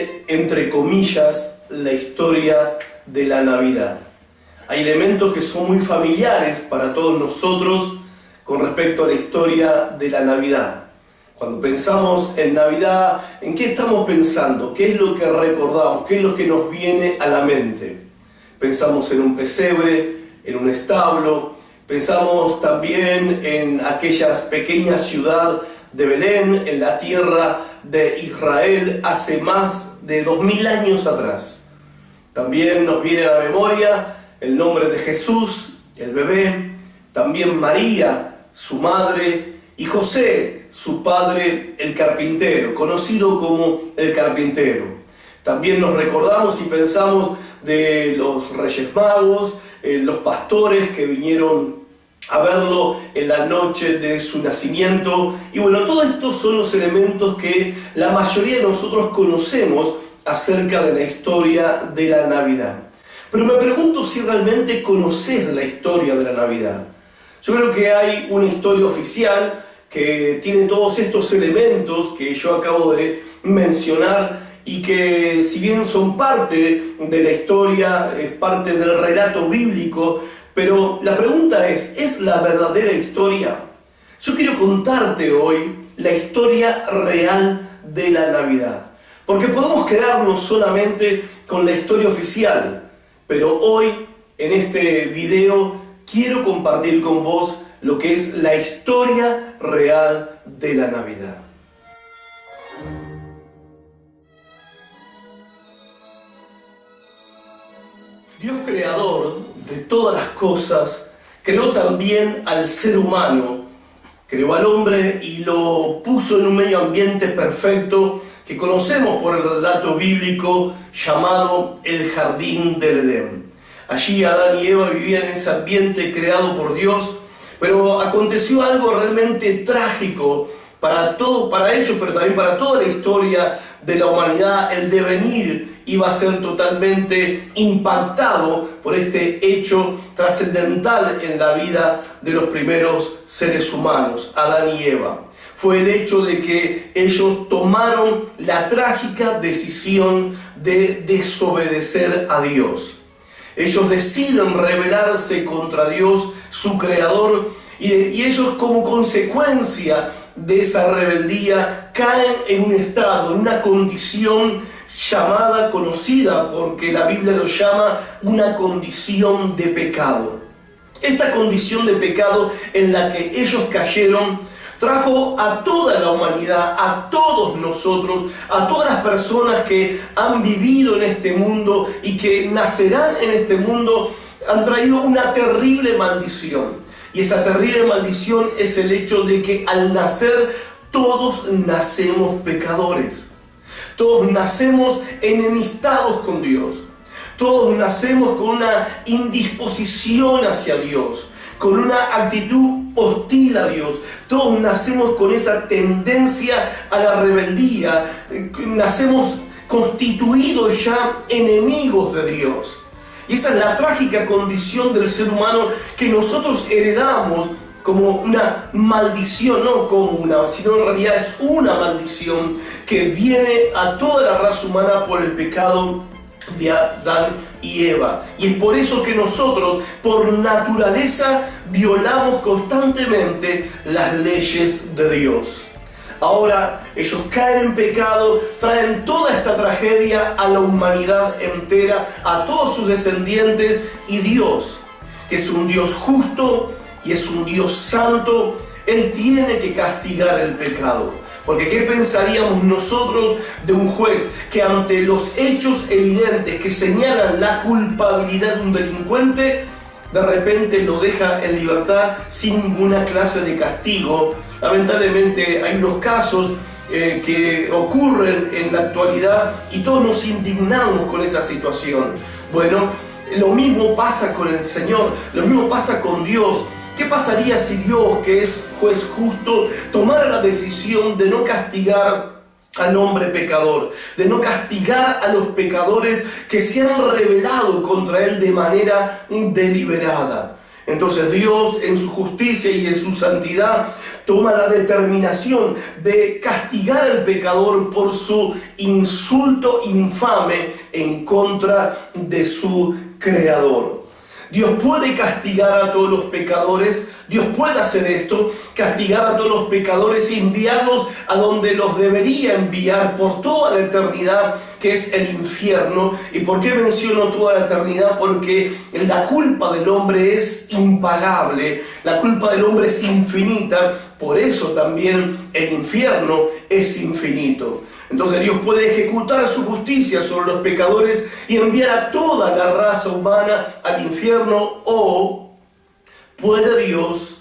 viene, entre comillas, la historia de la Navidad. Hay elementos que son muy familiares para todos nosotros con respecto a la historia de la Navidad. Cuando pensamos en Navidad, ¿en qué estamos pensando? ¿Qué es lo que recordamos? ¿Qué es lo que nos viene a la mente? Pensamos en un pesebre, en un establo, pensamos también en aquella pequeña ciudad de Belén, en la tierra de Israel, hace más de 2000 años atrás. También nos viene a la memoria el nombre de Jesús, el bebé, también María, su madre, y José, su padre, el carpintero, conocido como el carpintero. También nos recordamos y pensamos de los Reyes Magos, los pastores que vinieron a verlo en la noche de su nacimiento. Y bueno, todos estos son los elementos que la mayoría de nosotros conocemos acerca de la historia de la Navidad. Pero me pregunto si realmente conoces la historia de la Navidad. Yo creo que hay una historia oficial que tiene todos estos elementos que yo acabo de mencionar y que, si bien son parte de la historia, es parte del relato bíblico, pero la pregunta ¿es la verdadera historia? Yo quiero contarte hoy la historia real de la Navidad, porque podemos quedarnos solamente con la historia oficial, pero hoy, en este video, quiero compartir con vos lo que es la historia real de la Navidad. Dios, creador de todas las cosas, creó también al ser humano, creó al hombre y lo puso en un medio ambiente perfecto que conocemos por el relato bíblico llamado el Jardín del Edén. Allí Adán y Eva vivían en ese ambiente creado por Dios, pero aconteció algo realmente trágico para ellos, pero también para toda la historia de la humanidad. El devenir iba a ser totalmente impactado por este hecho trascendental en la vida de los primeros seres humanos, Adán y Eva. Fue el hecho de que ellos tomaron la trágica decisión de desobedecer a Dios. Ellos deciden rebelarse contra Dios, su creador, y ellos, como consecuencia de esa rebeldía, caen en un estado, en una condición conocida, porque la Biblia lo llama una condición de pecado. Esta condición de pecado en la que ellos cayeron trajo a toda la humanidad, a todos nosotros, a todas las personas que han vivido en este mundo y que nacerán en este mundo, han traído una terrible maldición. Y esa terrible maldición es el hecho de que al nacer todos nacemos pecadores. Todos nacemos enemistados con Dios. Todos nacemos con una indisposición hacia Dios, con una actitud hostil a Dios. Todos nacemos con esa tendencia a la rebeldía. Nacemos constituidos ya enemigos de Dios. Y esa es la trágica condición del ser humano que nosotros heredamos como una maldición, no como una, sino en realidad es una maldición que viene a toda la raza humana por el pecado de Adán y Eva. Y es por eso que nosotros, por naturaleza, violamos constantemente las leyes de Dios. Ahora ellos caen en pecado, traen toda esta tragedia a la humanidad entera, a todos sus descendientes, y Dios, que es un Dios justo y es un Dios santo, Él tiene que castigar el pecado. Porque ¿qué pensaríamos nosotros de un juez que ante los hechos evidentes que señalan la culpabilidad de un delincuente, de repente lo deja en libertad sin ninguna clase de castigo? Lamentablemente hay unos casos que ocurren en la actualidad y todos nos indignamos con esa situación. Bueno, lo mismo pasa con el Señor, lo mismo pasa con Dios. ¿Qué pasaría si Dios, que es juez justo, tomara la decisión de no castigar al hombre pecador, de no castigar a los pecadores que se han rebelado contra Él de manera deliberada? Entonces Dios, en su justicia y en su santidad, toma la determinación de castigar al pecador por su insulto infame en contra de su Creador. Dios puede castigar a todos los pecadores, Dios puede hacer esto, castigar a todos los pecadores y enviarlos a donde los debería enviar por toda la eternidad, que es el infierno. ¿Y por qué menciono toda la eternidad? Porque la culpa del hombre es impagable, la culpa del hombre es infinita, por eso también el infierno es infinito. Entonces Dios puede ejecutar su justicia sobre los pecadores y enviar a toda la raza humana al infierno, o puede Dios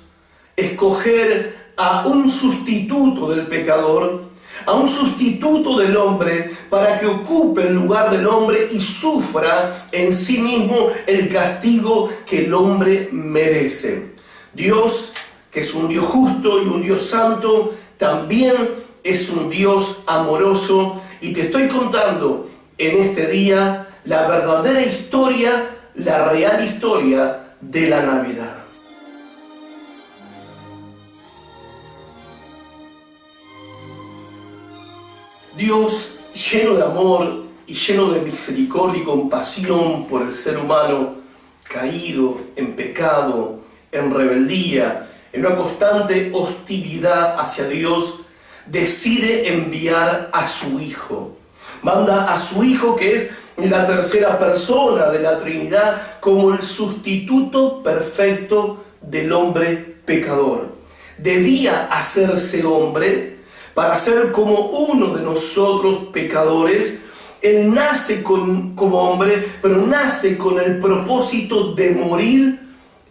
escoger a un sustituto del pecador, a un sustituto del hombre, para que ocupe el lugar del hombre y sufra en sí mismo el castigo que el hombre merece. Dios, que es un Dios justo y un Dios santo, también es un Dios amoroso, y te estoy contando en este día la verdadera historia, la real historia de la Navidad. Dios, lleno de amor y lleno de misericordia y compasión por el ser humano caído en pecado, en rebeldía, en una constante hostilidad hacia Dios, decide enviar a su Hijo. Manda a su Hijo, que es la tercera persona de la Trinidad, como el sustituto perfecto del hombre pecador. Debía hacerse hombre para ser como uno de nosotros pecadores. Él nace como hombre, pero nace con el propósito de morir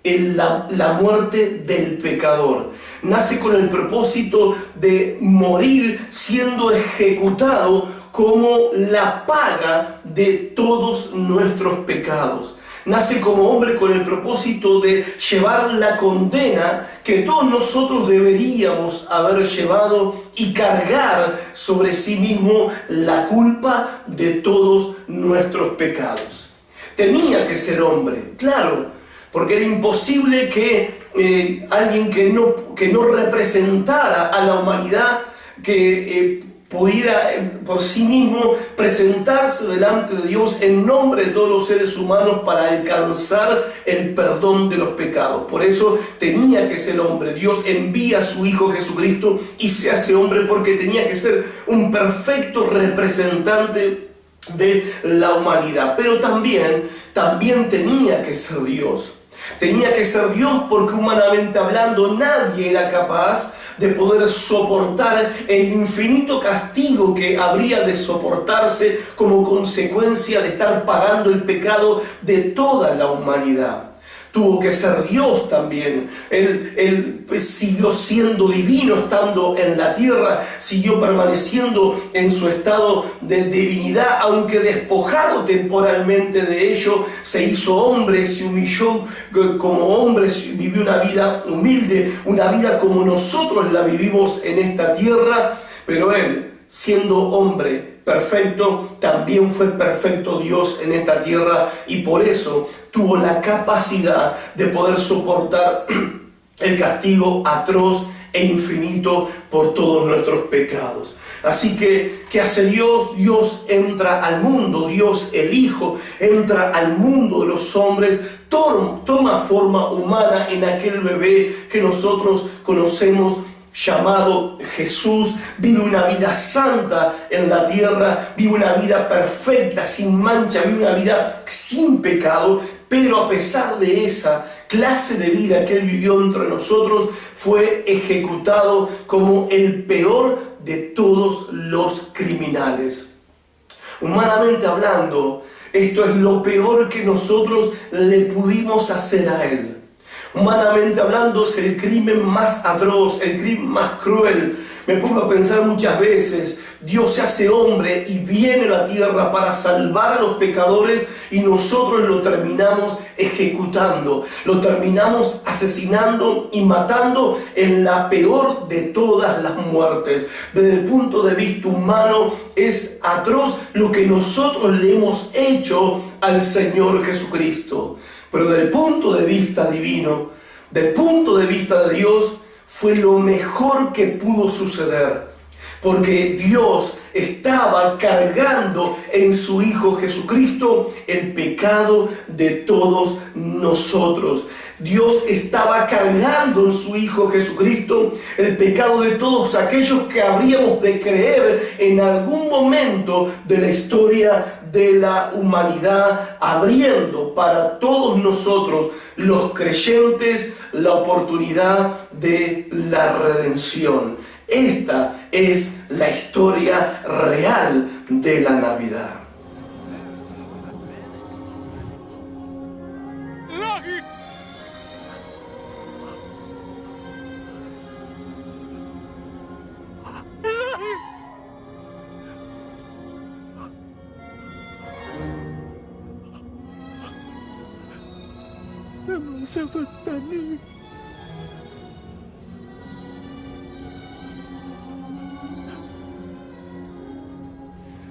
en la muerte del pecador. Nace con el propósito de morir siendo ejecutado como la paga de todos nuestros pecados. Nace como hombre con el propósito de llevar la condena que todos nosotros deberíamos haber llevado y cargar sobre sí mismo la culpa de todos nuestros pecados. Tenía que ser hombre, claro, porque era imposible que alguien que no representara a la humanidad, que pudiera por sí mismo presentarse delante de Dios en nombre de todos los seres humanos para alcanzar el perdón de los pecados. Por eso tenía que ser hombre. Dios envía a su Hijo Jesucristo y se hace hombre porque tenía que ser un perfecto representante de la humanidad. Pero también tenía que ser Dios. Tenía que ser Dios porque, humanamente hablando, nadie era capaz de poder soportar el infinito castigo que habría de soportarse como consecuencia de estar pagando el pecado de toda la humanidad. Tuvo que ser Dios también. Él siguió siendo divino estando en la tierra, siguió permaneciendo en su estado de divinidad, aunque despojado temporalmente de ello, se hizo hombre, se humilló como hombre, vivió una vida humilde, una vida como nosotros la vivimos en esta tierra, pero Él, siendo hombre perfecto, también fue perfecto Dios en esta tierra, y por eso tuvo la capacidad de poder soportar el castigo atroz e infinito por todos nuestros pecados. Así que, ¿qué hace Dios? Dios entra al mundo, Dios el Hijo entra al mundo de los hombres, toma forma humana en aquel bebé que nosotros conocemos llamado Jesús, vive una vida santa en la tierra, vive una vida perfecta, sin mancha, vive una vida sin pecado, pero a pesar de esa clase de vida que Él vivió entre nosotros, fue ejecutado como el peor de todos los criminales. Humanamente hablando, esto es lo peor que nosotros le pudimos hacer a Él. Humanamente hablando, es el crimen más atroz, el crimen más cruel. Me pongo a pensar muchas veces, Dios se hace hombre y viene a la tierra para salvar a los pecadores, y nosotros lo terminamos ejecutando, lo terminamos asesinando y matando en la peor de todas las muertes. Desde el punto de vista humano es atroz lo que nosotros le hemos hecho al Señor Jesucristo. Pero desde el punto de vista divino, del punto de vista de Dios, fue lo mejor que pudo suceder. Porque Dios estaba cargando en su Hijo Jesucristo el pecado de todos nosotros. Dios estaba cargando en su Hijo Jesucristo el pecado de todos aquellos que habríamos de creer en algún momento de la historia de la humanidad, abriendo para todos nosotros, los creyentes, la oportunidad de la redención. Esta es la historia real de la Navidad.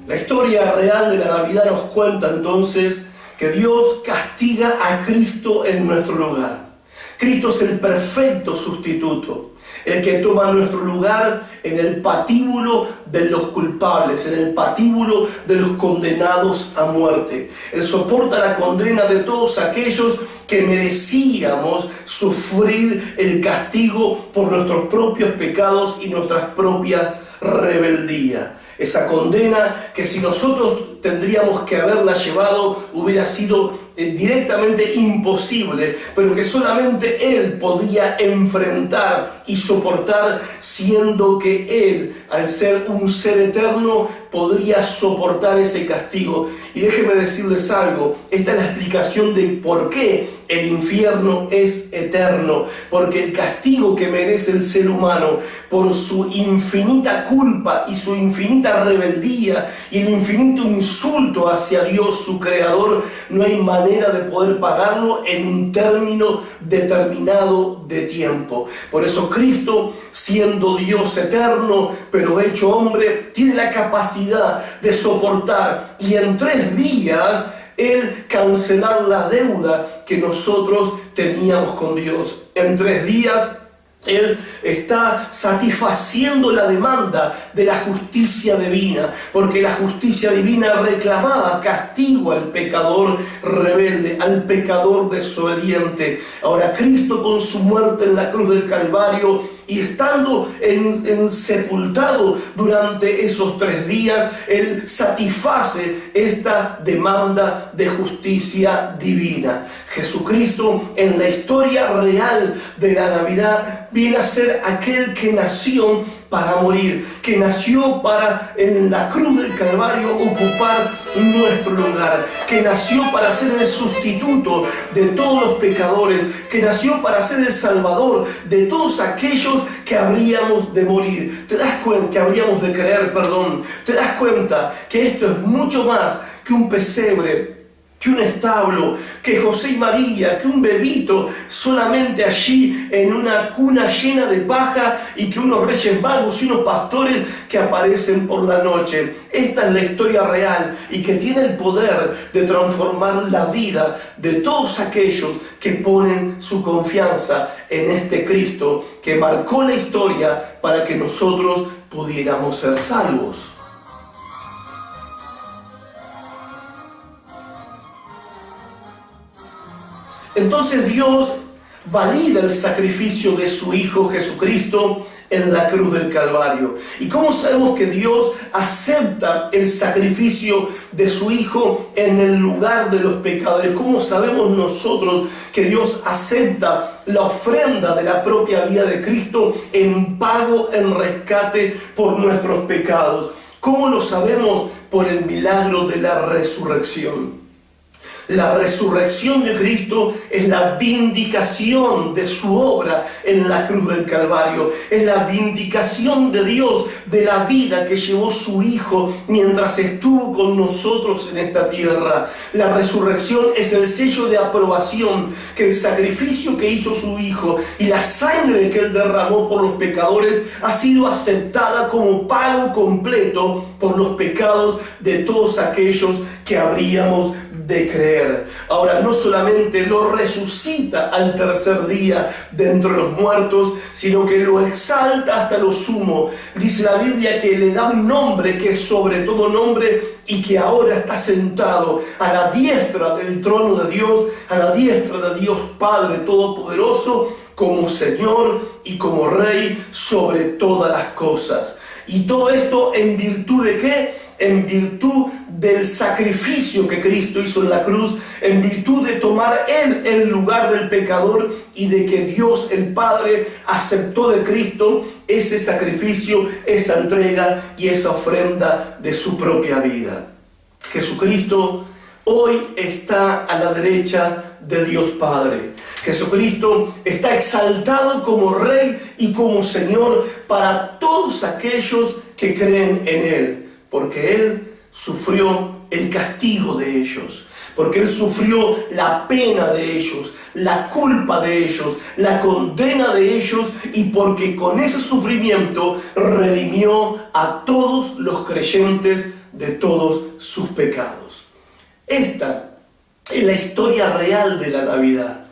La historia real de la Navidad nos cuenta entonces que Dios castiga a Cristo en nuestro lugar. Cristo es el perfecto sustituto, el que toma nuestro lugar en el patíbulo de los culpables, en el patíbulo de los condenados a muerte. Él soporta la condena de todos aquellos que merecíamos sufrir el castigo por nuestros propios pecados y nuestras propias rebeldías. Esa condena que si nosotros tendríamos que haberla llevado hubiera sido directamente imposible, pero que solamente Él podía enfrentar y soportar, siendo que Él, al ser un ser eterno, podría soportar ese castigo. Y déjenme decirles algo, esta es la explicación de por qué el infierno es eterno, porque el castigo que merece el ser humano por su infinita culpa y su infinita rebeldía y el infinito insulto hacia Dios, su creador, no hay manera de poder pagarlo en un término determinado de tiempo. Por eso Cristo, siendo Dios eterno, pero hecho hombre, tiene la capacidad de soportar y en 3 días Él cancelar la deuda que nosotros teníamos con Dios. En 3 días Él está satisfaciendo la demanda de la justicia divina, porque la justicia divina reclamaba castigo al pecador rebelde, al pecador desobediente. Ahora Cristo, con su muerte en la cruz del Calvario y estando sepultado durante esos 3 días, Él satisface esta demanda de justicia divina. Jesucristo, en la historia real de la Navidad, viene a ser aquel que nació para morir, que nació para en la cruz del Calvario ocupar nuestro lugar, que nació para ser el sustituto de todos los pecadores, que nació para ser el salvador de todos aquellos que habríamos de morir. ¿Te das cuenta? Que habríamos de creer, perdón. ¿Te das cuenta que esto es mucho más que un pesebre, que un establo, que José y María, que un bebito solamente allí en una cuna llena de paja y que unos reyes magos y unos pastores que aparecen por la noche? Esta es la historia real y que tiene el poder de transformar la vida de todos aquellos que ponen su confianza en este Cristo que marcó la historia para que nosotros pudiéramos ser salvos. Entonces Dios valida el sacrificio de su Hijo Jesucristo en la cruz del Calvario. ¿Y cómo sabemos que Dios acepta el sacrificio de su Hijo en el lugar de los pecadores? ¿Cómo sabemos nosotros que Dios acepta la ofrenda de la propia vida de Cristo en pago, en rescate por nuestros pecados? ¿Cómo lo sabemos? Por el milagro de la resurrección. La resurrección de Cristo es la vindicación de su obra en la cruz del Calvario. Es la vindicación de Dios de la vida que llevó su Hijo mientras estuvo con nosotros en esta tierra. La resurrección es el sello de aprobación que el sacrificio que hizo su Hijo y la sangre que Él derramó por los pecadores ha sido aceptada como pago completo por los pecados de todos aquellos que habríamos de creer. Ahora, no solamente lo resucita al tercer día de entre los muertos, sino que lo exalta hasta lo sumo. Dice la Biblia que le da un nombre que es sobre todo nombre y que ahora está sentado a la diestra del trono de Dios, a la diestra de Dios Padre Todopoderoso, como Señor y como Rey sobre todas las cosas. Y todo esto ¿en virtud de qué? En virtud del sacrificio que Cristo hizo en la cruz, en virtud de tomar Él el lugar del pecador y de que Dios el Padre aceptó de Cristo ese sacrificio, esa entrega y esa ofrenda de su propia vida. Jesucristo hoy está a la derecha de Dios Padre. Jesucristo está exaltado como Rey y como Señor para todos aquellos que creen en Él, porque Él sufrió el castigo de ellos, porque Él sufrió la pena de ellos, la culpa de ellos, la condena de ellos, y porque con ese sufrimiento redimió a todos los creyentes de todos sus pecados. Esta es la historia real de la Navidad.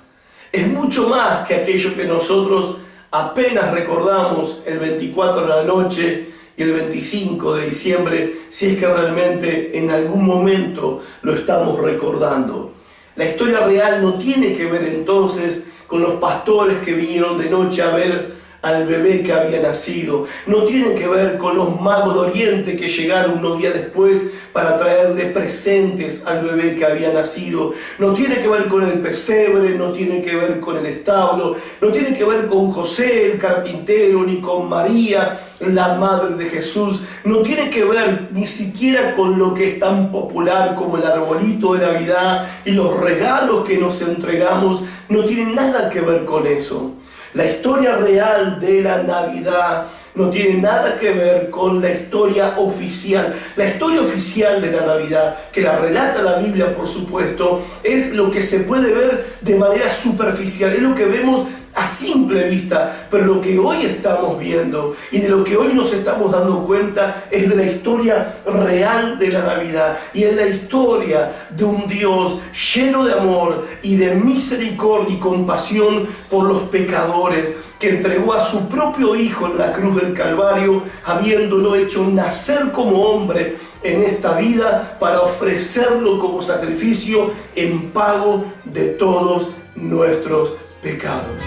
Es mucho más que aquello que nosotros apenas recordamos el 24 de la noche y el 25 de diciembre, si es que realmente en algún momento lo estamos recordando. La historia real no tiene que ver entonces con los pastores que vinieron de noche a ver al bebé que había nacido. No tienen que ver con los magos de Oriente que llegaron unos días después para traerle presentes al bebé que había nacido. No tiene que ver con el pesebre, no tiene que ver con el establo, no tiene que ver con José el carpintero, ni con María, la madre de Jesús. No tiene que ver ni siquiera con lo que es tan popular como el arbolito de Navidad y los regalos que nos entregamos. No tiene nada que ver con eso. La historia real de la Navidad no tiene nada que ver con la historia oficial. La historia oficial de la Navidad, que la relata la Biblia, por supuesto, es lo que se puede ver de manera superficial, es lo que vemos a simple vista, pero lo que hoy estamos viendo y de lo que hoy nos estamos dando cuenta es de la historia real de la Navidad, y es la historia de un Dios lleno de amor y de misericordia y compasión por los pecadores, que entregó a su propio Hijo en la cruz del Calvario, habiéndolo hecho nacer como hombre en esta vida para ofrecerlo como sacrificio en pago de todos nuestros pecados.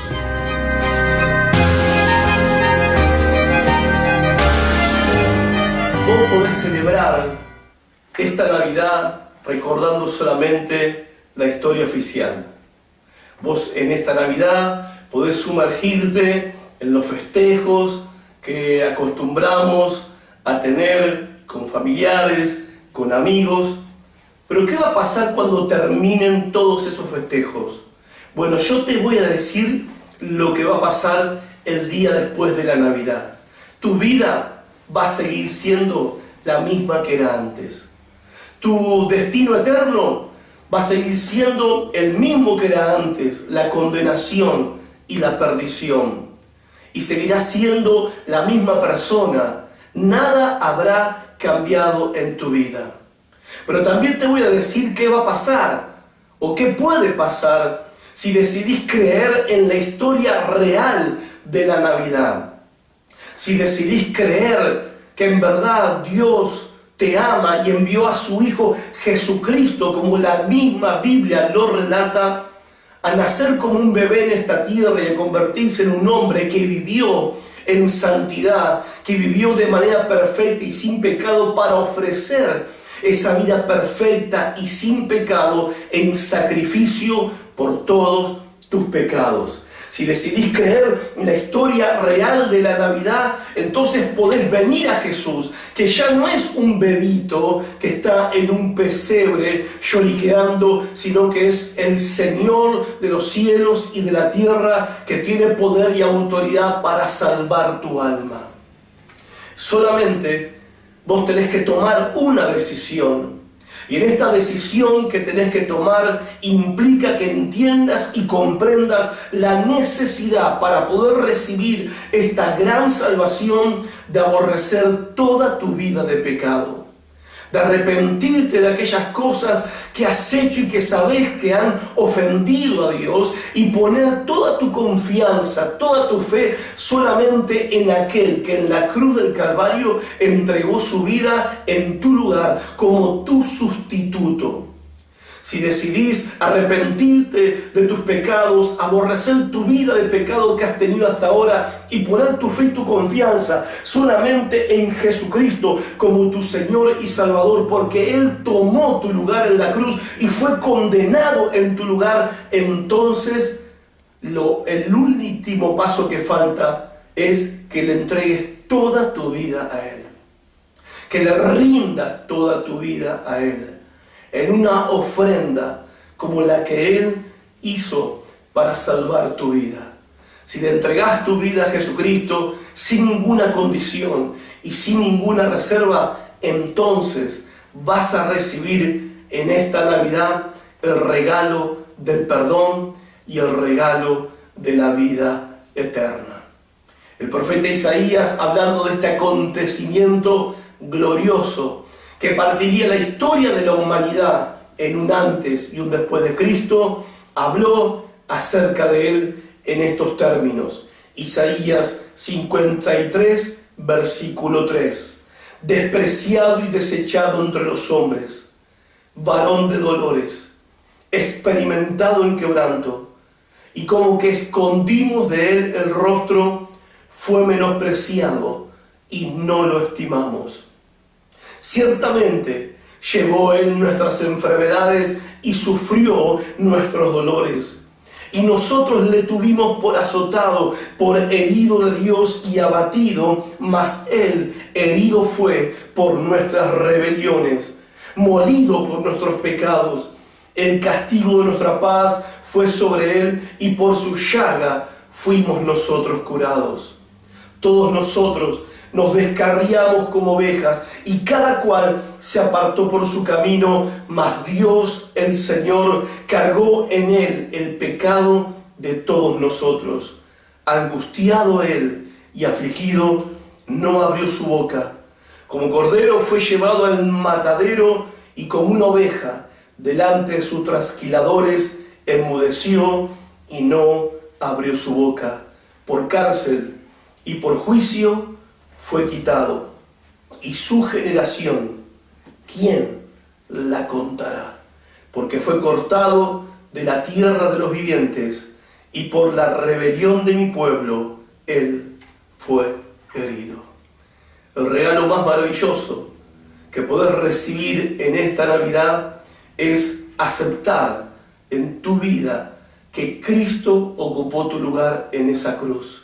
Vos podés celebrar esta Navidad recordando solamente la historia oficial. Vos en esta Navidad podés sumergirte en los festejos que acostumbramos a tener con familiares, con amigos. Pero ¿qué va a pasar cuando terminen todos esos festejos? Bueno, yo te voy a decir lo que va a pasar el día después de la Navidad. Tu vida va a seguir siendo la misma que era antes. Tu destino eterno va a seguir siendo el mismo que era antes, la condenación y la perdición. Y seguirás siendo la misma persona. Nada habrá cambiado en tu vida. Pero también te voy a decir qué va a pasar, o qué puede pasar, si decidís creer en la historia real de la Navidad. Si decidís creer que en verdad Dios te ama y envió a su Hijo Jesucristo, como la misma Biblia lo relata, a nacer como un bebé en esta tierra y a convertirse en un hombre que vivió en santidad, que vivió de manera perfecta y sin pecado para ofrecer esa vida perfecta y sin pecado en sacrificio por todos tus pecados. Si decidís creer en la historia real de la Navidad, entonces podés venir a Jesús, que ya no es un bebito que está en un pesebre lloriqueando, sino que es el Señor de los cielos y de la tierra, que tiene poder y autoridad para salvar tu alma. Solamente vos tenés que tomar una decisión. Y en esta decisión que tenés que tomar implica que entiendas y comprendas la necesidad para poder recibir esta gran salvación de aborrecer toda tu vida de pecado. de arrepentirte de aquellas cosas que has hecho y que sabes que han ofendido a Dios, y poner toda tu confianza, toda tu fe solamente en aquel que en la cruz del Calvario entregó su vida en tu lugar como tu sustituto. Si decidís arrepentirte de tus pecados, aborrecer tu vida de pecado que has tenido hasta ahora y poner tu fe y tu confianza solamente en Jesucristo como tu Señor y Salvador, porque Él tomó tu lugar en la cruz y fue condenado en tu lugar, entonces el último paso que falta es que le entregues toda tu vida a Él, que le rindas toda tu vida a Él, en una ofrenda como la que Él hizo para salvar tu vida. Si le entregas tu vida a Jesucristo sin ninguna condición y sin ninguna reserva, entonces vas a recibir en esta Navidad el regalo del perdón y el regalo de la vida eterna. El profeta Isaías, hablando de este acontecimiento glorioso que partiría la historia de la humanidad en un antes y un después de Cristo, habló acerca de Él en estos términos. Isaías 53, versículo 3. Despreciado y desechado entre los hombres, varón de dolores, experimentado en quebranto, y como que escondimos de Él el rostro, fue menospreciado y no lo estimamos. Ciertamente llevó Él nuestras enfermedades y sufrió nuestros dolores. Y nosotros le tuvimos por azotado, por herido de Dios y abatido, mas Él herido fue por nuestras rebeliones, molido por nuestros pecados. El castigo de nuestra paz fue sobre Él, y por su llaga fuimos nosotros curados. Todos nosotros nos descarriamos como ovejas, y cada cual se apartó por su camino, mas Dios, el Señor, cargó en Él el pecado de todos nosotros. Angustiado Él y afligido, no abrió su boca. Como cordero fue llevado al matadero, y como una oveja delante de sus trasquiladores enmudeció y no abrió su boca. Por cárcel y por juicio fue quitado, y su generación, ¿quién la contará? Porque fue cortado de la tierra de los vivientes, y por la rebelión de mi pueblo Él fue herido. El regalo más maravilloso que podés recibir en esta Navidad es aceptar en tu vida que Cristo ocupó tu lugar en esa cruz.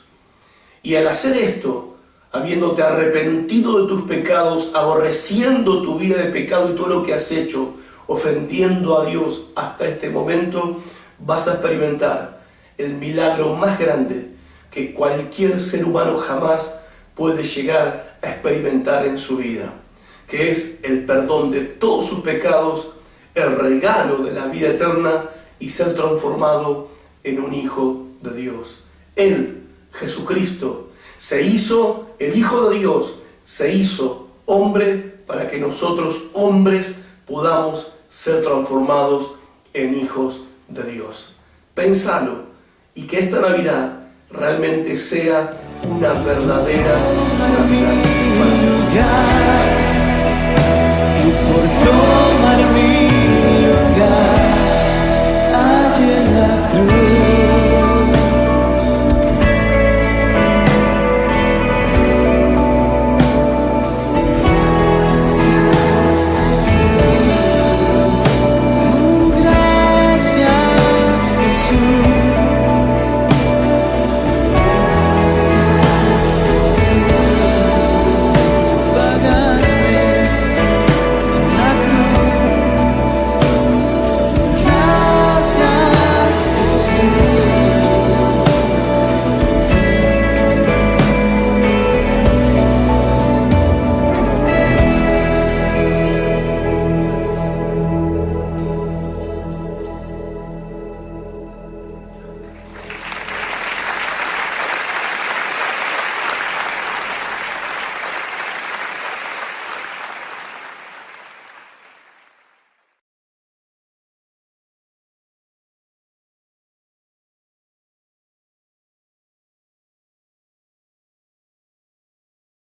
Y al hacer esto, habiéndote arrepentido de tus pecados, aborreciendo tu vida de pecado y todo lo que has hecho, ofendiendo a Dios hasta este momento, vas a experimentar el milagro más grande que cualquier ser humano jamás puede llegar a experimentar en su vida, que es el perdón de todos sus pecados, el regalo de la vida eterna y ser transformado en un hijo de Dios. Él, Jesucristo, se hizo el Hijo de Dios, se hizo hombre para que nosotros, hombres, podamos ser transformados en hijos de Dios. Pénsalo, y que esta Navidad realmente sea una verdadera Navidad. Y por tomar mi lugar.